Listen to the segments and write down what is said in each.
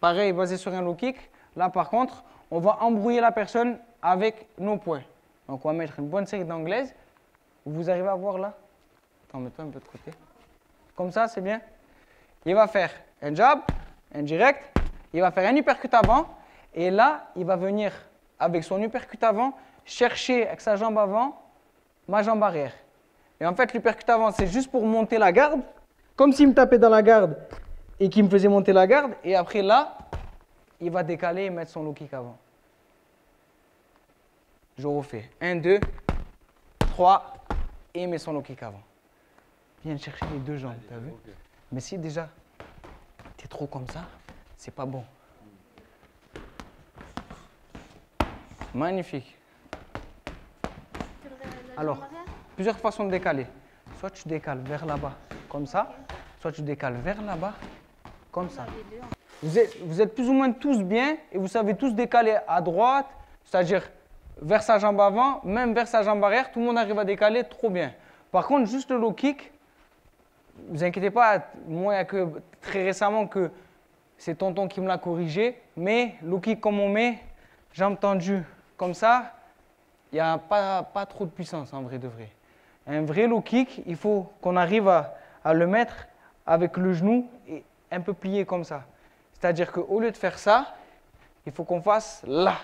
pareil, basé sur un low kick. Là, par contre, on va embrouiller la personne avec nos poings. Donc, on va mettre une bonne série d'anglaises. Vous arrivez à voir là? Attends, mets-toi un peu de côté. Comme ça, c'est bien. Il va faire un jab, un direct. Il va faire un uppercut avant. Et là, il va venir avec son uppercut avant, chercher avec sa jambe avant ma jambe arrière. Et en fait, l'uppercut avant, c'est juste pour monter la garde. Comme s'il me tapait dans la garde et qu'il me faisait monter la garde. Et après là, il va décaler et mettre son low kick avant. Je refais. 1, 2, 3. Et il met son low kick avant. Viens chercher les deux jambes, t'as vu? Mais si déjà, t'es trop comme ça, c'est pas bon. Magnifique. Alors, plusieurs façons de décaler. Soit tu décales vers là-bas, comme ça. Soit tu décales vers là-bas, comme ça. Vous êtes plus ou moins tous bien et vous savez tous décaler à droite, c'est-à-dire vers sa jambe avant, même vers sa jambe arrière. Tout le monde arrive à décaler trop bien. Par contre, juste le low kick, vous inquiétez pas, moi, il n'y a que très récemment que c'est tonton qui me l'a corrigé. Mais low kick comme on met, jambe tendue comme ça, il n'y a pas trop de puissance en vrai de vrai. Un vrai low kick, il faut qu'on arrive à le mettre avec le genou et un peu plié comme ça. C'est-à-dire qu'au lieu de faire ça, il faut qu'on fasse là,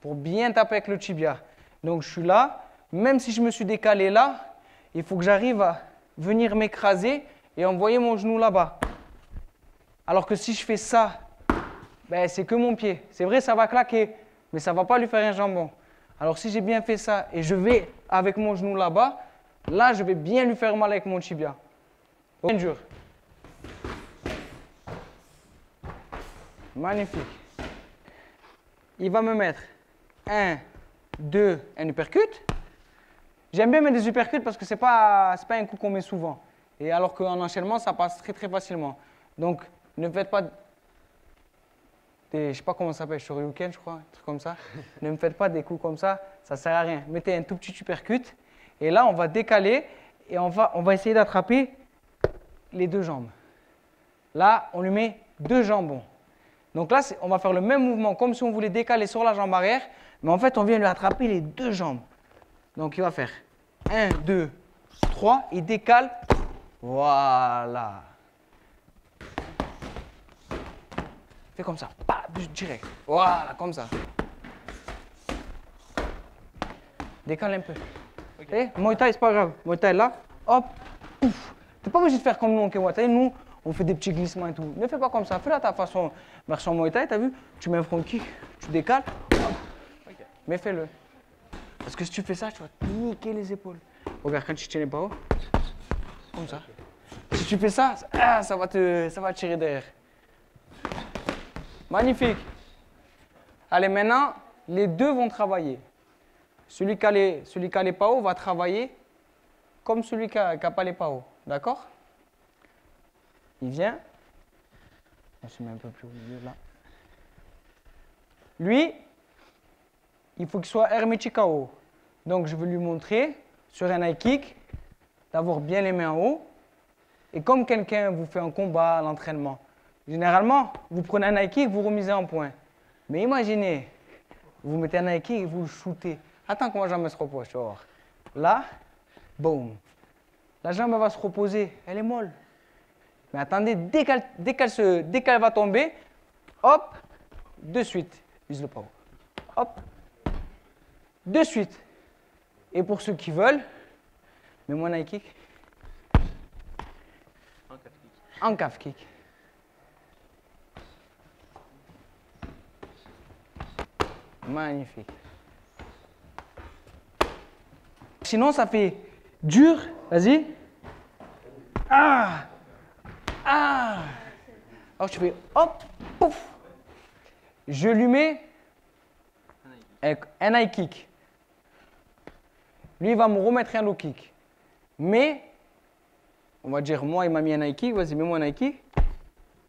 pour bien taper avec le tibia. Donc je suis là, même si je me suis décalé là, il faut que j'arrive à venir m'écraser et envoyer mon genou là-bas. Alors que si je fais ça, ben, c'est que mon pied. C'est vrai, ça va claquer, mais ça ne va pas lui faire un jambon. Alors si j'ai bien fait ça et je vais avec mon genou là-bas, là je vais bien lui faire mal avec mon tibia. Bien dur. Magnifique. Il va me mettre 1, 2, un uppercut. J'aime bien mettre des uppercuts parce que ce n'est pas un coup qu'on met souvent. Et alors qu'en enchaînement, ça passe très très facilement. Donc ne faites pas je ne sais pas comment ça s'appelle, shoryuken, je crois, un truc comme ça. Ne me faites pas des coups comme ça ne sert à rien. Mettez un tout petit uppercut. Et là, on va décaler et on va essayer d'attraper les deux jambes. Là, on lui met deux jambons. Donc là, on va faire le même mouvement comme si on voulait décaler sur la jambe arrière, mais en fait, on vient lui attraper les deux jambes. Donc il va faire 1, 2, 3, il décale. Voilà. Fais comme ça, pas direct. Voilà, comme ça. Décale un peu. Okay. Muay Thai, c'est pas grave. Muay Thai là, hop, pouf. T'es pas obligé de faire comme nous en Muay. Nous, on fait des petits glissements et tout. Ne fais pas comme ça. Fais là ta façon, version Muay Thai, t'as vu? Tu mets un front kick, tu décales, okay. Mais fais-le. Parce que si tu fais ça, tu vas te niquer les épaules. Regarde, quand tu tiens les bras, comme ça. Si tu fais ça, ça va te tirer derrière. Magnifique. Allez, maintenant, les deux vont travailler. Celui qui a les PAO va travailler comme celui qui n'a pas les PAO. D'accord? Il vient. On se met un peu plus au milieu là. Lui, il faut qu'il soit hermétique KO. Donc, je vais lui montrer sur un high kick d'avoir bien les mains en haut. Et comme quelqu'un vous fait un combat à l'entraînement, généralement, vous prenez un high kick, vous remisez en point. Mais imaginez, vous mettez un high kick et vous le shootez. Attends que ma jambe se repose, tu vas voir. Là, boum. La jambe va se reposer, elle est molle. Mais attendez, dès qu'elle va tomber, hop, de suite, vise le power. Hop, de suite. Et pour ceux qui veulent, mets-moi un high kick. En calf kick. Magnifique. Sinon, ça fait dur. Vas-y. Ah! Ah! Alors, tu fais hop, pouf. Je lui mets un high kick. Lui, il va me remettre un low kick. Mais, on va dire, moi, il m'a mis un high kick. Vas-y, mets-moi un high kick.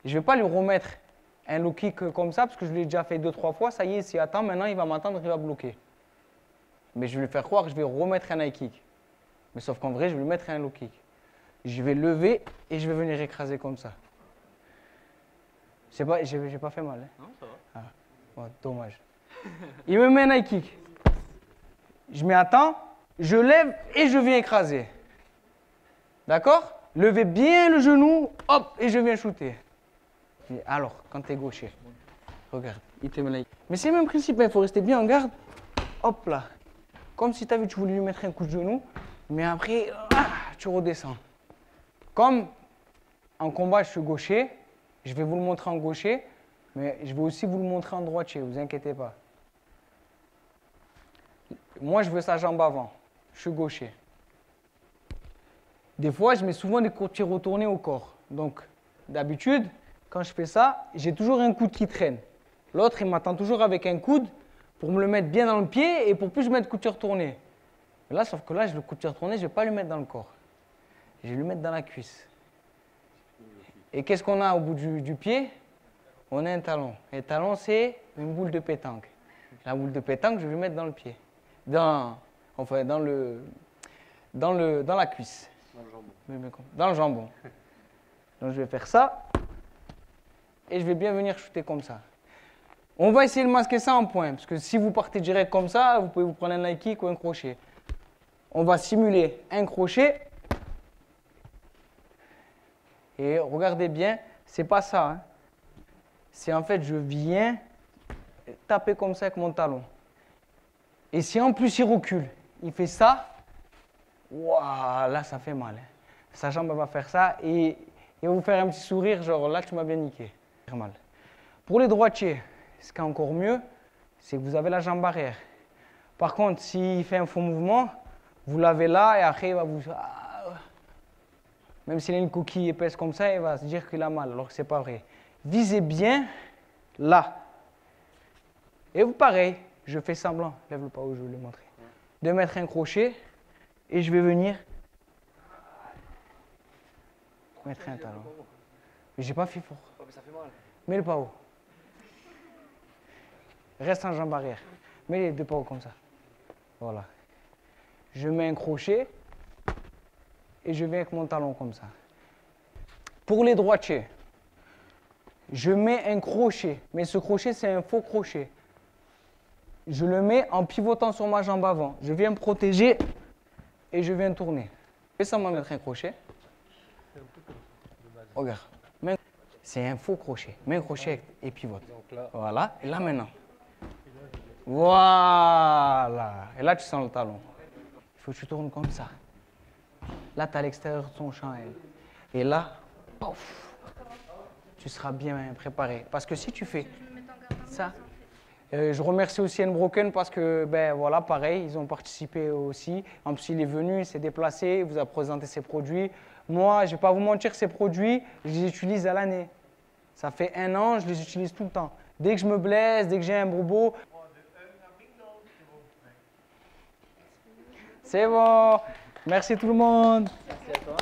Je ne vais pas lui remettre un low kick comme ça, parce que je l'ai déjà fait 2-3 fois. Ça y est, s'il attend, maintenant, il va m'attendre, il va bloquer. Mais je vais lui faire croire que je vais remettre un high kick. Mais sauf qu'en vrai, je vais lui mettre un low kick. Je vais lever et je vais venir écraser comme ça. J'ai pas fait mal. Hein. Non, ça va. Ah, bon, dommage. Il me met un high kick. Je m'y attends, je lève et je viens écraser. D'accord? Levez bien le genou, hop, et je viens shooter. Et alors, quand tu es gaucher, regarde, il te met là. Mais c'est le même principe, il faut rester bien en garde. Hop là. Comme si tu avais, tu voulais lui mettre un coup de genou, mais après, tu redescends. Comme en combat, je suis gaucher, je vais vous le montrer en gaucher, mais je vais aussi vous le montrer en droitier, vous inquiétez pas. Moi, je veux sa jambe avant, je suis gaucher. Des fois, je mets souvent des coups de pied retournés au corps. Donc, d'habitude, quand je fais ça, j'ai toujours un coude qui traîne. L'autre, il m'attend toujours avec un coude pour me le mettre bien dans le pied et pour plus je mette coup de pied retourné. Mais là, sauf que là, le coup de pied retourné, je ne vais pas le mettre dans le corps. Je vais le mettre dans la cuisse. Et qu'est-ce qu'on a au bout du pied? On a un talon. Et le talon, c'est une boule de pétanque. La boule de pétanque, je vais le mettre dans le pied. Dans la cuisse. Dans le jambon. Donc je vais faire ça et je vais bien venir shooter comme ça. On va essayer de masquer ça en point, parce que si vous partez direct comme ça, vous pouvez vous prendre un high kick ou un crochet. On va simuler un crochet. Et regardez bien, c'est pas ça. Hein. C'est en fait, je viens taper comme ça avec mon talon. Et si en plus il recule, il fait ça, waouh, là ça fait mal. Hein. Sa jambe va faire ça et il va vous faire un petit sourire, genre là tu m'as bien niqué. Mal. Pour les droitiers, ce qui est encore mieux, c'est que vous avez la jambe arrière. Par contre, s'il fait un faux mouvement, vous l'avez là et après il va vous... Même s'il a une coquille épaisse comme ça, il va se dire qu'il a mal, alors que ce n'est pas vrai. Visez bien là. Et vous, pareil, je fais semblant, lève le pas où je vais le montrer, de mettre un crochet et je vais venir mettre un talon. Mais j'ai pas fait fort. Oh, mais ça fait mal. Mets le pas haut. Reste en jambe arrière. Mets les deux pas haut comme ça. Voilà. Je mets un crochet et je viens avec mon talon comme ça. Pour les droitiers, je mets un crochet, mais ce crochet c'est un faux crochet. Je le mets en pivotant sur ma jambe avant. Je viens me protéger et je viens tourner. Fais semblant de mettre un crochet. Regarde. C'est un faux crochet. Mets un crochet et pivote. Voilà. Et là maintenant. Voilà. Et là tu sens le talon. Il faut que tu tournes comme ça. Là tu es à l'extérieur de son champ. Et là, pouf, tu seras bien préparé. Parce que si tu fais ça... je remercie aussi Broken parce que, ben voilà, pareil, ils ont participé aussi. En plus, il est venu, il s'est déplacé, il vous a présenté ses produits. Moi, je ne vais pas vous mentir, ces produits, je les utilise à l'année. Ça fait 1 an, je les utilise tout le temps. Dès que je me blesse, dès que j'ai un bobo. C'est bon. Merci tout le monde. Merci à toi.